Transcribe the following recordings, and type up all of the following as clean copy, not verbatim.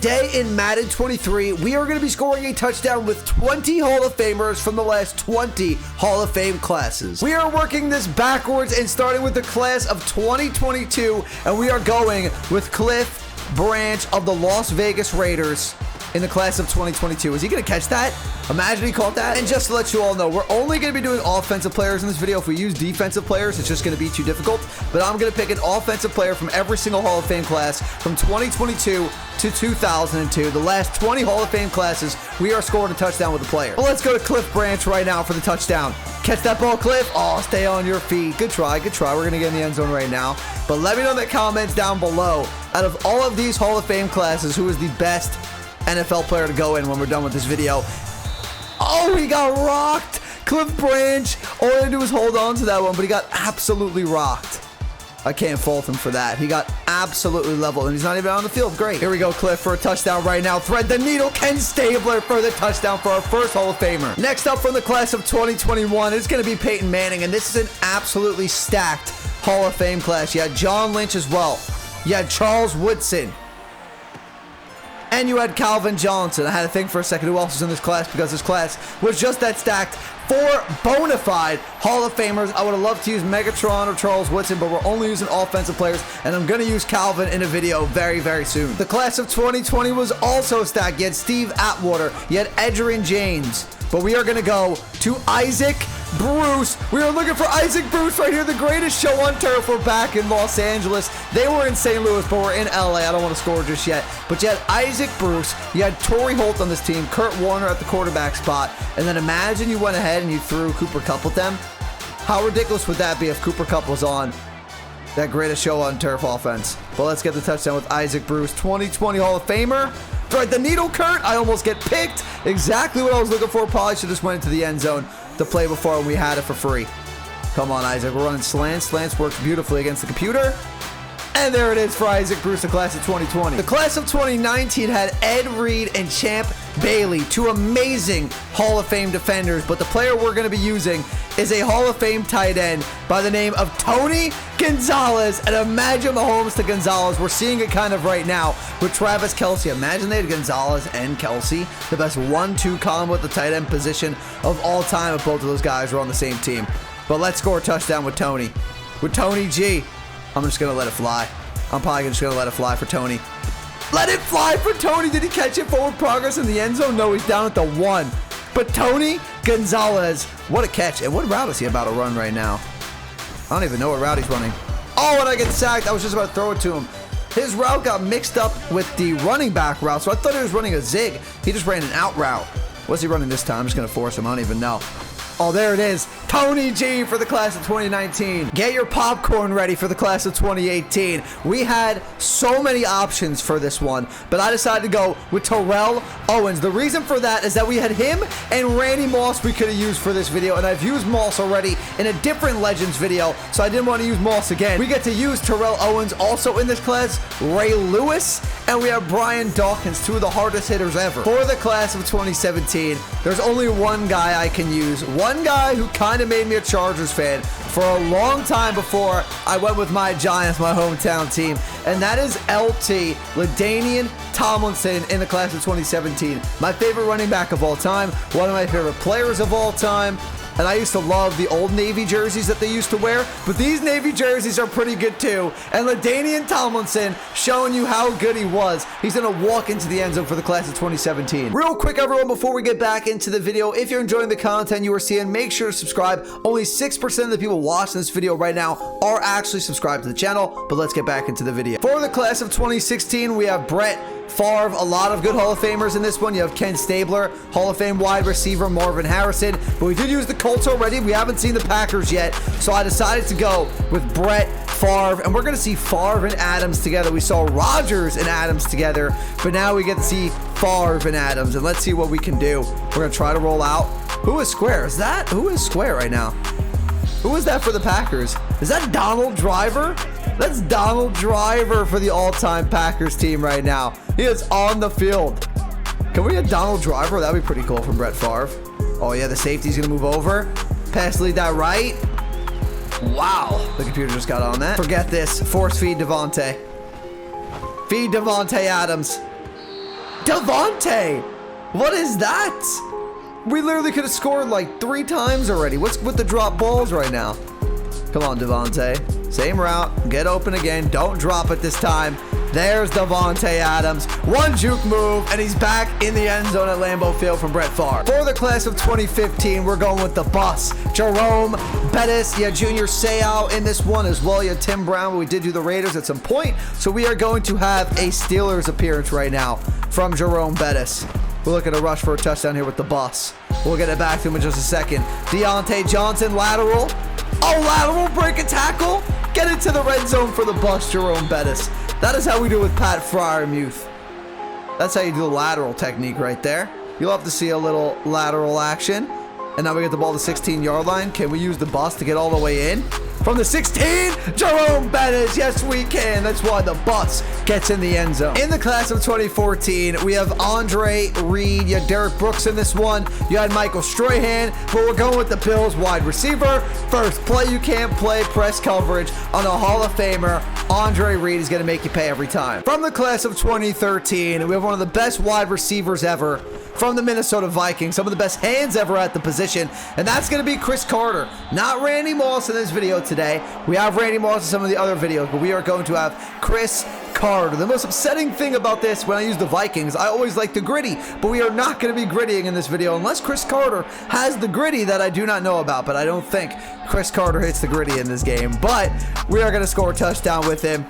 Today in Madden 23, we are going to be scoring a touchdown with 20 Hall of Famers from the last 20 Hall of Fame classes. We are working this backwards and starting with the class of 2022, and we are going with Cliff Branch of the Las Vegas Raiders in the class of 2022. Is he going to catch that? Imagine he caught that. And just to let you all know, we're only going to be doing offensive players in this video. If we use defensive players, it's just going to be too difficult. But I'm going to pick an offensive player from every single Hall of Fame class from 2022 to 2002. The last 20 Hall of Fame classes, we are scoring a touchdown with a player. Well, let's go to Cliff Branch right now for the touchdown. Catch that ball, Cliff. Oh, stay on your feet. Good try, good try. We're going to get in the end zone right now. But let me know in the comments down below, out of all of these Hall of Fame classes, who is the best NFL player to go in when we're done with this video. Oh, he got rocked. Cliff Branch, all he had to do was hold on to that one, but he got absolutely rocked. I can't fault him for that. He got absolutely leveled, and he's not even on the field. Great. Here we go, Cliff, for a touchdown right now. Thread the needle. Ken Stabler for the touchdown for our first Hall of Famer. Next up from the class of 2021 is going to be Peyton Manning, and this is an absolutely stacked Hall of Fame class. You had John Lynch as well. You had Charles Woodson. And you had Calvin Johnson. I had to think for a second who else was in this class because this class was just that stacked. 4 bona fide Hall of Famers. I would have loved to use Megatron or Charles Woodson, but we're only using offensive players, and I'm going to use Calvin in a video very, very soon. The class of 2020 was also stacked. You had Steve Atwater. You had Edgerrin James. But we are going to go to Isaac Bruce. We are looking for Isaac Bruce right here, the greatest show on turf. We're back in Los Angeles. They were in St. Louis, but we're in LA. I don't want to score just yet. But you had Isaac Bruce. You had Torrey Holt on this team. Kurt Warner at the quarterback spot. And then imagine you went ahead and you threw Cooper Kupp with them. How ridiculous would that be if Cooper Kupp was on that greatest show on turf offense? But let's get the touchdown with Isaac Bruce, 2020 Hall of Famer. Thread the needle, Kurt. I almost get picked. Exactly what I was looking for. Probably should just went into the end zone to play before when we had it for free. Come on, Isaac. We're running slants. Slants works beautifully against the computer. And there it is for Isaac Bruce, the class of 2020. The class of 2019 had Ed Reed and Champ Bailey, 2 amazing Hall of Fame defenders. But the player we're going to be using is a Hall of Fame tight end by the name of Tony Gonzalez. And imagine Mahomes to Gonzalez. We're seeing it kind of right now with Travis Kelce. Imagine they had Gonzalez and Kelce, the best 1-2 combo at the tight end position of all time if both of those guys were on the same team. But let's score a touchdown with Tony. With Tony G. I'm just going to let it fly. I'm probably just going to let it fly for Tony. Let it fly for Tony. Did he catch it? Forward progress in the end zone? No, he's down at the 1. But Tony Gonzalez, what a catch. And what route is he about to run right now? I don't even know what route he's running. Oh, and I get sacked. I was just about to throw it to him. His route got mixed up with the running back route, so I thought he was running a zig. He just ran an out route. What's he running this time? I'm just going to force him. I don't even know. Oh, there it is. Tony G for the class of 2019. Get your popcorn ready for the class of 2018. We had so many options for this one, but I decided to go with Terrell Owens. The reason for that is that we had him and Randy Moss we could have used for this video, and I've used Moss already in a different Legends video, so I didn't want to use Moss again. We get to use Terrell Owens also in this class, Ray Lewis, and we have Brian Dawkins, 2 of the hardest hitters ever. For the class of 2017, there's only one guy I can use. One guy who kind of made me a Chargers fan for a long time before I went with my Giants, my hometown team, and that is LT, LaDainian Tomlinson in the class of 2017. My favorite running back of all time, one of my favorite players of all time. And I used to love the old Navy jerseys that they used to wear, but these Navy jerseys are pretty good too. And LaDainian Tomlinson showing you how good he was. He's going to walk into the end zone for the class of 2017. Real quick, everyone, before we get back into the video, if you're enjoying the content you are seeing, make sure to subscribe. Only 6% of the people watching this video right now are actually subscribed to the channel, but let's get back into the video. For the class of 2016, we have Brett Favre, a lot of good Hall of Famers in this one. You have Ken Stabler, Hall of Fame wide receiver Marvin Harrison, but we did use the Colts already. We haven't seen the Packers yet, so I decided to go with Brett Favre, and we're going to see Favre and Adams together. We saw Rodgers and Adams together, but now we get to see Favre and Adams, and let's see what we can do. We're going to try to roll out. Who is square? Is that? Who is square right now? Who is that for the Packers? Is that Donald Driver? That's Donald Driver for the all-time Packers team right now. He is on the field. Can we get Donald Driver? That'd be pretty cool from Brett Favre. Oh, yeah, the safety's going to move over. Pass lead that right. Wow. The computer just got on that. Forget this. Force feed DAVANTAE. Feed DAVANTAE Adams. DAVANTAE! What is that? We literally could have scored like 3 times already. What's with the drop balls right now? Come on, DAVANTAE. Same route. Get open again. Don't drop it this time. There's Davante Adams. One juke move, and he's back in the end zone at Lambeau Field from Brett Favre. For the class of 2015, we're going with the bus. Jerome Bettis. You had Junior Seau in this one as well. You had Tim Brown, but we did do the Raiders at some point. So we are going to have a Steelers appearance right now from Jerome Bettis. We're looking to rush for a touchdown here with the bus. We'll get it back to him in just a second. Deontay Johnson, lateral. Oh, lateral, break a tackle. Get into the red zone for the bus, Jerome Bettis. That is how we do it with Pat Fryermuth. That's how you do the lateral technique right there. You'll have to see a little lateral action. And now we get the ball to the 16-yard line. Can we use the bus to get all the way in? From the 16, Jerome Bettis. Yes, we can. That's why the bus gets in the end zone. In the class of 2014, we have Andre Reed. You had Derek Brooks in this one. You had Michael Strahan. But we're going with the Bills wide receiver. First play you can't play, press coverage on a Hall of Famer. Andre Reed is going to make you pay every time. From the class of 2013, we have one of the best wide receivers ever from the Minnesota Vikings. Some of the best hands ever at the position. And that's going to be Chris Carter. Not Randy Moss in this video today. We have Randy Moss in some of the other videos, but we are going to have Chris Carter. The most upsetting thing about this, when I use the Vikings, I always like the gritty, but we are not going to be grittying in this video unless Chris Carter has the gritty that I do not know about, but I don't think Chris Carter hits the gritty in this game. But we are going to score a touchdown with him.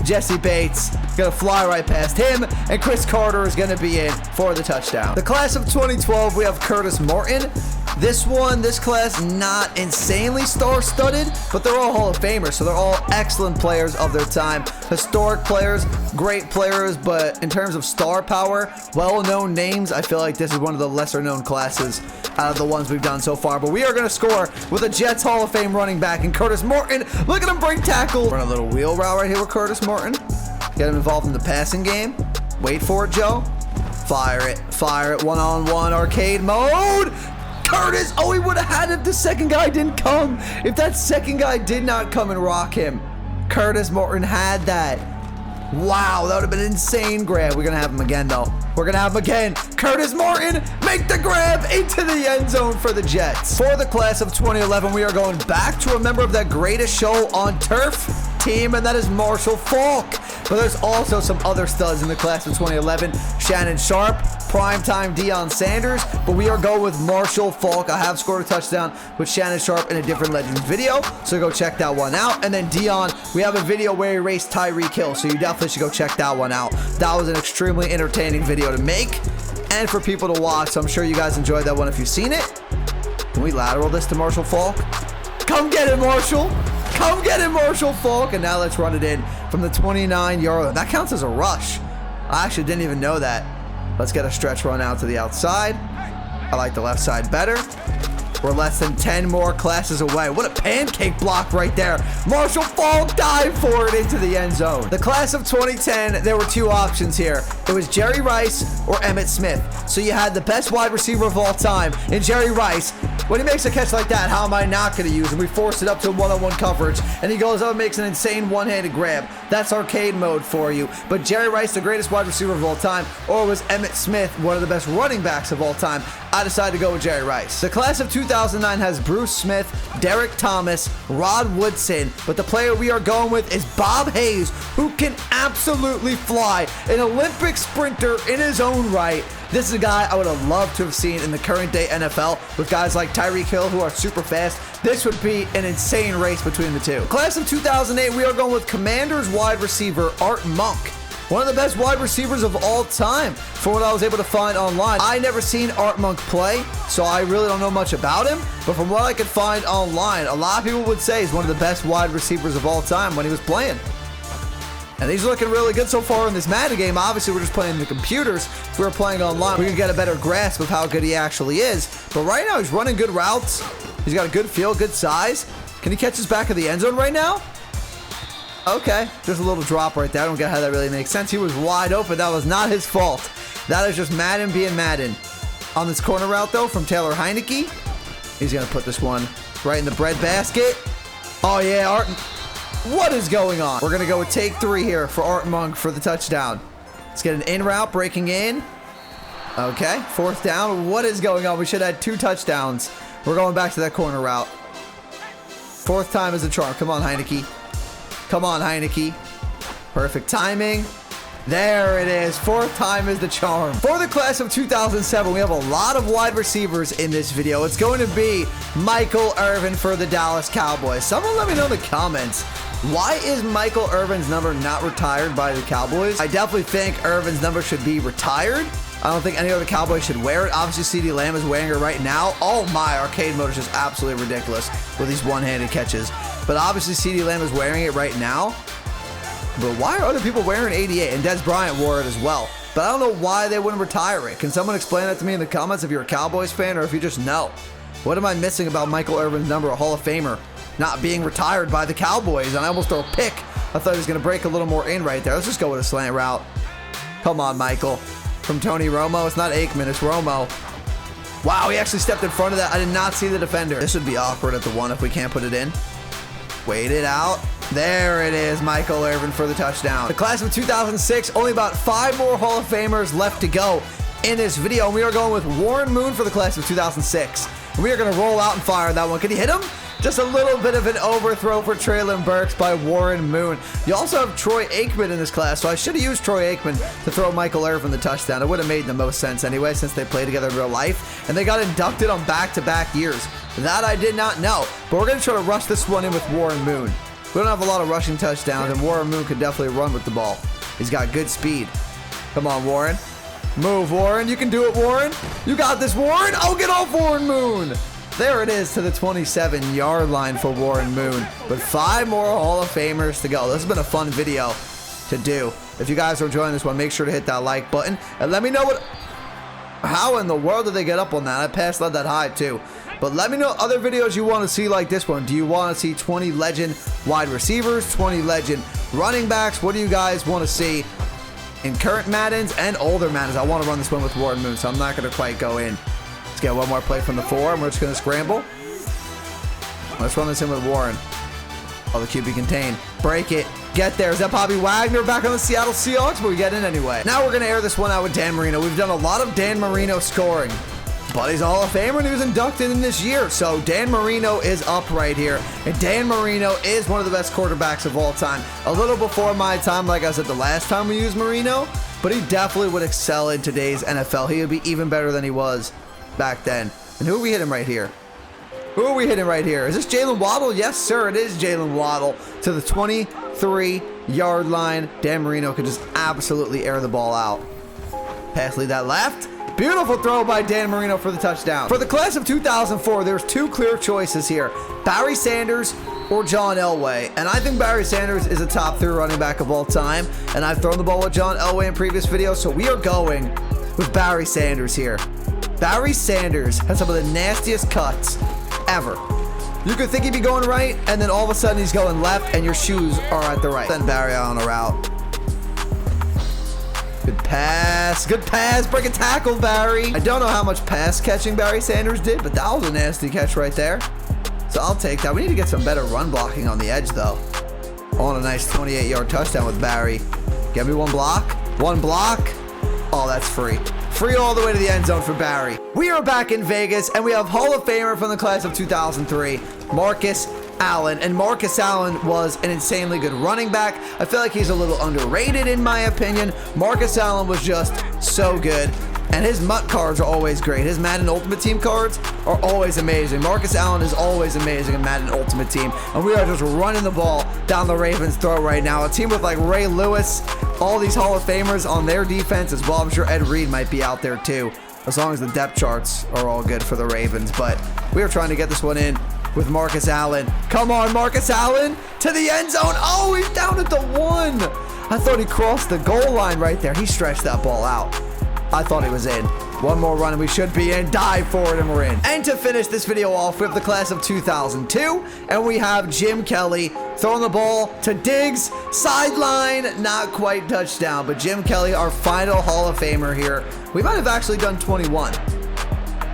Jesse Bates going to fly right past him, and Chris Carter is going to be in for the touchdown. The class of 2012, we have Curtis Morton. This class, not insanely star-studded, but they're all Hall of Famers, so they're all excellent players of their time. Historic players, great players, but in terms of star power, well-known names, I feel like this is one of the lesser-known classes out of the ones we've done so far. But we are going to score with a Jets Hall of Fame running back in Curtis Morton. Look at him break tackle. Run a little wheel route right here with Curtis Morton. Get him involved in the passing game. Wait for it, Joe. Fire it, one-on-one arcade mode. Curtis, oh, he would have had it if the second guy didn't come. If that second guy did not come and rock him, Curtis Morton had that. Wow, that would have been an insane grab. We're going to have him again, though. We're going to have him again. Curtis Morton, make the grab into the end zone for the Jets. For the class of 2011, we are going back to a member of that greatest show on turf team, and that is Marshall Faulk. But there's also some other studs in the class of 2011. Shannon Sharp, primetime Deion Sanders, but we are going with Marshall Faulk. I have scored a touchdown with Shannon Sharp in a different Legends video, so go check that one out. And then Deion, we have a video where he raced Tyreek Hill, so you definitely should go check that one out. That was an extremely entertaining video to make and for people to watch, so I'm sure you guys enjoyed that one if you've seen it. Can we lateral this to Marshall Faulk? Come get it, Marshall! Come get it, Marshall Faulk! And now let's run it in from the 29-yard line. That counts as a rush. I actually didn't even know that. Let's get a stretch run out to the outside. I like the left side better. We're less than 10 more classes away. What a pancake block right there. Marshall Faulk dived for it into the end zone. The class of 2010, there were 2 options here. It was Jerry Rice or Emmitt Smith. So you had the best wide receiver of all time in Jerry Rice. When he makes a catch like that, how am I not going to use him? We force it up to one-on-one coverage, and he goes up and makes an insane one-handed grab. That's arcade mode for you. But Jerry Rice, the greatest wide receiver of all time, or was Emmitt Smith, one of the best running backs of all time? I decided to go with Jerry Rice. The class of 2009 has Bruce Smith, Derek Thomas, Rod Woodson, but the player we are going with is Bob Hayes, who can absolutely fly, an Olympic sprinter in his own right. This is a guy I would have loved to have seen in the current day NFL with guys like Tyreek Hill, who are super fast. This would be an insane race between the two. Class of 2008, we are going with Commanders wide receiver Art Monk. One of the best wide receivers of all time from what I was able to find online. I never seen Art Monk play, so I really don't know much about him. But from what I could find online, a lot of people would say he's one of the best wide receivers of all time when he was playing. And he's looking really good so far in this Madden game. Obviously, we're just playing the computers. If we were playing online, we could get a better grasp of how good he actually is. But right now, he's running good routes. He's got a good feel, good size. Can he catch his back of the end zone right now? Okay, just a little drop right there. I don't get how that really makes sense. He was wide open. That was not his fault. That is just Madden being Madden. On this corner route, though, from Taylor Heineke. He's going to put this one right in the bread basket. Oh, yeah, Art. What is going on? We're going to go with take 3 here for Art Monk for the touchdown. Let's get an in route, breaking in. Okay, 4th down. What is going on? We should have had 2 touchdowns. We're going back to that corner route. 4th time is a charm. Come on, Heineke. Come on, Heineke. Perfect timing. There it is. 4th time is the charm. For the class of 2007, we have a lot of wide receivers in this video. It's going to be Michael Irvin for the Dallas Cowboys. Someone let me know in the comments, why is Michael Irvin's number not retired by the Cowboys? I definitely think Irvin's number should be retired. I don't think any other Cowboy should wear it. Obviously, CeeDee Lamb is wearing it right now. Oh my, arcade mode is just absolutely ridiculous with these one-handed catches. But obviously, CeeDee Lamb is wearing it right now. But why are other people wearing 88? And Des Bryant wore it as well. But I don't know why they wouldn't retire it. Can someone explain that to me in the comments if you're a Cowboys fan or if you just know? What am I missing about Michael Irvin's number, a Hall of Famer, not being retired by the Cowboys? And I almost threw a pick. I thought he was going to break a little more in right there. Let's just go with a slant route. Come on, Michael. From Tony Romo. It's not Aikman, it's Romo. Wow, he actually stepped in front of that. I did not see the defender. This would be awkward at the 1 if we can't put it in. Wait it out. There it is, Michael Irvin for the touchdown. The class of 2006, only about 5 more Hall of Famers left to go in this video. And we are going with Warren Moon for the class of 2006. And we are going to roll out and fire that one. Can he hit him? Just a little bit of an overthrow for Treylon Burks by Warren Moon. You also have Troy Aikman in this class, so I should have used Troy Aikman to throw Michael Irvin the touchdown. It would have made the most sense anyway, since they play together in real life. And they got inducted on back-to-back years. That I did not know. But we're going to try to rush this one in with Warren Moon. We don't have a lot of rushing touchdowns, and Warren Moon could definitely run with the ball. He's got good speed. Come on, Warren. Move, Warren. You can do it, Warren. You got this, Warren. Oh, get off, Warren Moon. There it is to the 27-yard line for Warren Moon. But 5 more Hall of Famers to go. This has been a fun video to do. If you guys are enjoying this one, make sure to hit that like button. And let me know how in the world did they get up on that? I passed led that high too. But let me know other videos you want to see like this one. Do you want to see 20 legend wide receivers, 20 legend running backs? What do you guys want to see in current Maddens and older Maddens? I want to run this one with Warren Moon, so I'm not going to quite go in. Let's get one more play from the 4, and we're just going to scramble. Let's run this in with Warren. Oh, the QB contain. Break it. Get there. Is that Bobby Wagner back on the Seattle Seahawks? But we get in anyway. Now we're going to air this one out with Dan Marino. We've done a lot of Dan Marino scoring. But he's a Hall of Famer and he was inducted in this year. So Dan Marino is up right here. And Dan Marino is one of the best quarterbacks of all time. A little before my time, like I said the last time we used Marino. But he definitely would excel in today's NFL. He would be even better than he was back then. And who are we hitting right here? Who are we hitting right here? Is this Jalen Waddle? Yes, sir, it is Jalen Waddle to the 23-yard line. Dan Marino could just absolutely air the ball out. Pass lead that left. Beautiful throw by Dan Marino for the touchdown. For the class of 2004, there's 2 clear choices here. Barry Sanders or John Elway. And I think Barry Sanders is a top 3 running back of all time. And I've thrown the ball with John Elway in previous videos, so we are going with Barry Sanders here. Barry Sanders has some of the nastiest cuts ever. You could think he'd be going right, and then all of a sudden he's going left, and your shoes are at the right. Then Barry on a route. Good pass. Good pass. Break a tackle, Barry. I don't know how much pass catching Barry Sanders did, but that was a nasty catch right there. So I'll take that. We need to get some better run blocking on the edge, though. On a nice 28-yard touchdown with Barry. Give me one block. One block. Oh, that's free. Free all the way to the end zone for Barry. We are back in Vegas, and we have Hall of Famer from the class of 2003, Marcus Allen. And Marcus Allen was an insanely good running back. I feel like he's a little underrated in my opinion. Marcus Allen was just so good. And his MUT cards are always great. His Madden Ultimate Team cards are always amazing. Marcus Allen is always amazing in Madden Ultimate Team. And we are just running the ball down the Ravens' throat right now. A team with like Ray Lewis, all these Hall of Famers on their defense as well. I'm sure Ed Reed might be out there too, as long as the depth charts are all good for the Ravens. But we are trying to get this one in with Marcus Allen. Come on, Marcus Allen to the end zone. Oh, he's down at the 1. I thought he crossed the goal line right there. He stretched that ball out. I thought he was in. One more run and we should be in. Dive forward and we're in. And to finish this video off, we have the class of 2002. And we have Jim Kelly throwing the ball to Diggs. Sideline, not quite touchdown. But Jim Kelly, our final Hall of Famer here. We might have actually done 21.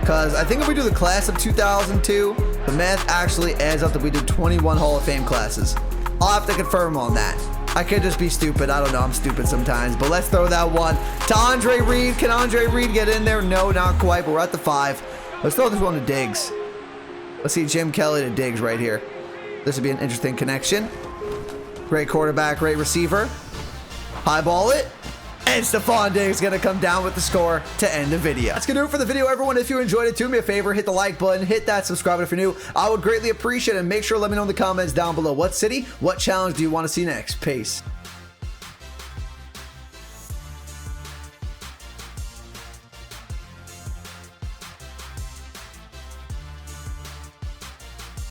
Because I think if we do the class of 2002, the math actually adds up that we did 21 Hall of Fame classes. I'll have to confirm on that. I could just be stupid. I don't know. I'm stupid sometimes. But let's throw that one to Andre Reed. Can Andre Reed get in there? No, not quite. But we're at the 5. Let's throw this one to Diggs. Let's see Jim Kelly to Diggs right here. This would be an interesting connection. Great quarterback, great receiver. High ball it. And Stefon Diggs is going to come down with the score to end the video. That's going to do it for the video, everyone. If you enjoyed it, do me a favor, hit the like button, hit that subscribe button if you're new. I would greatly appreciate it. And make sure to let me know in the comments down below what city, what challenge do you want to see next. Peace.